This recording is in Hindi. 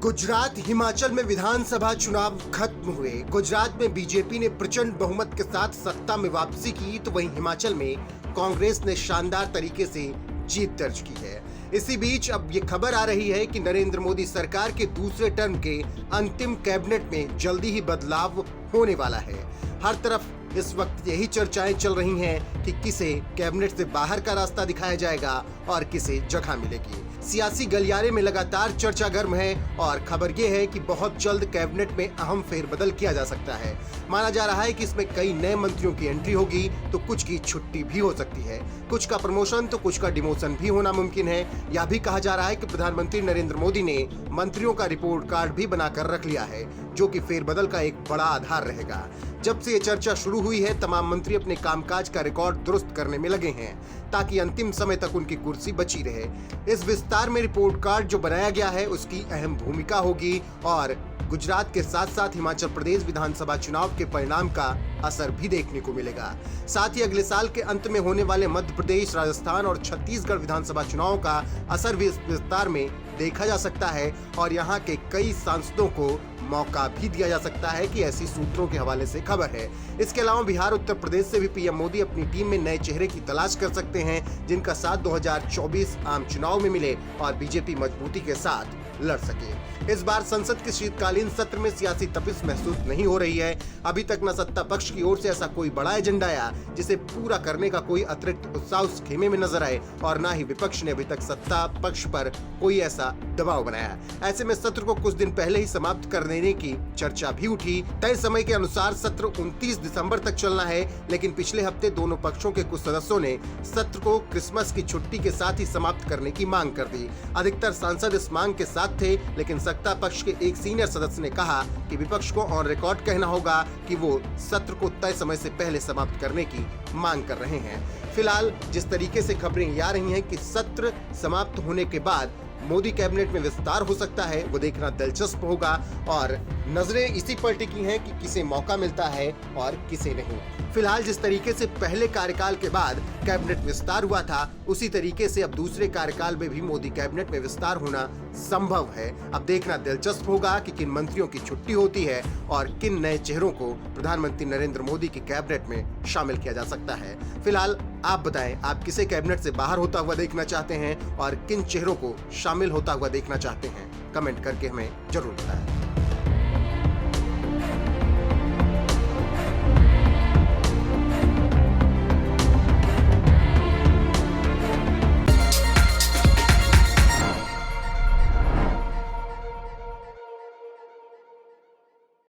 गुजरात हिमाचल में विधानसभा चुनाव खत्म हुए। गुजरात में बीजेपी ने प्रचंड बहुमत के साथ सत्ता में वापसी की, तो वहीं हिमाचल में कांग्रेस ने शानदार तरीके से जीत दर्ज की है। इसी बीच अब ये खबर आ रही है कि नरेंद्र मोदी सरकार के दूसरे टर्म के अंतिम कैबिनेट में जल्दी ही बदलाव होने वाला है। हर तरफ इस वक्त यही चर्चाएं चल रही हैं कि किसे कैबिनेट से बाहर का रास्ता दिखाया जाएगा और किसे जगह मिलेगी। सियासी गलियारे में लगातार चर्चा गर्म है और खबर यह है कि बहुत जल्द कैबिनेट में अहम फेरबदल किया जा सकता है। माना जा रहा है कि इसमें कई नए मंत्रियों की एंट्री होगी, तो कुछ की छुट्टी भी हो सकती है, कुछ का प्रमोशन तो कुछ का डिमोशन भी होना मुमकिन है। यह भी कहा जा रहा है कि प्रधानमंत्री नरेंद्र मोदी ने मंत्रियों का रिपोर्ट कार्ड भी बनाकर रख लिया है, जो कि फेरबदल का एक बड़ा आधार रहेगा। जब से ये चर्चा शुरू हुई है, तमाम मंत्री अपने कामकाज का रिकॉर्ड दुरुस्त करने में लगे हैं, ताकि अंतिम समय तक उनकी कुर्सी बची रहे। इस विस्तार में रिपोर्ट कार्ड जो बनाया गया है, उसकी अहम भूमिका होगी और गुजरात के साथ साथ हिमाचल प्रदेश विधानसभा चुनाव के परिणाम का असर भी देखने को मिलेगा। साथ ही अगले साल के अंत में होने वाले मध्य प्रदेश, राजस्थान और छत्तीसगढ़ विधानसभा चुनाव का असर भी इस विस्तार में देखा जा सकता है और यहाँ के कई सांसदों को मौका भी दिया जा सकता है कि ऐसी सूत्रों के हवाले से खबर है। इसके अलावा बिहार, उत्तर प्रदेश से भी पीएम मोदी अपनी टीम में नए चेहरे की तलाश कर सकते हैं, जिनका साथ 2024 आम चुनाव में मिले और बीजेपी मजबूती के साथ लड़ सके। इस बार संसद के शीतकालीन सत्र में सियासी तपिश महसूस नहीं हो रही है। अभी तक न सत्ता पक्ष की ओर से ऐसा कोई बड़ा एजेंडा आया जिसे पूरा करने का कोई अतिरिक्त उत्साह उस खेमे में नजर आए, और न ही विपक्ष ने अभी तक सत्ता पक्ष पर कोई ऐसा दबाव बनाया। ऐसे में सत्र को कुछ दिन पहले ही समाप्त कर देने की चर्चा भी उठी। तय समय के अनुसार सत्र 29 दिसंबर तक चलना है, लेकिन पिछले हफ्ते दोनों पक्षों के कुछ सदस्यों ने सत्र को क्रिसमस की छुट्टी के साथ ही समाप्त करने की मांग कर दी। अधिकतर सांसद इस मांग के साथ थे, लेकिन सत्ता पक्ष के एक सीनियर सदस्य ने कहा कि विपक्ष को ऑन रिकॉर्ड कहना होगा कि वो सत्र को तय समय से पहले समाप्त करने की मांग कर रहे हैं। फिलहाल जिस तरीके से खबरें आ रही हैं कि सत्र समाप्त होने के बाद मोदी कैबिनेट में विस्तार हो सकता है, वो देखना दिलचस्प होगा और नजरें इसी पर टिकी हैं कि किसे मौका मिलता है और किसे नहीं। फिलहाल जिस तरीके से पहले कार्यकाल के बाद कैबिनेट विस्तार हुआ था, उसी तरीके से अब दूसरे कार्यकाल में भी मोदी कैबिनेट में विस्तार होना संभव है। अब देखना दिलचस्प होगा कि किन मंत्रियों की छुट्टी होती है और किन नए चेहरों को प्रधानमंत्री नरेंद्र मोदी की कैबिनेट में शामिल किया जा सकता है। फिलहाल आप बताएं, आप किसे कैबिनेट से बाहर होता हुआ देखना चाहते हैं और किन चेहरों को शामिल होता हुआ देखना चाहते हैं? कमेंट करके हमें जरूर बताएं।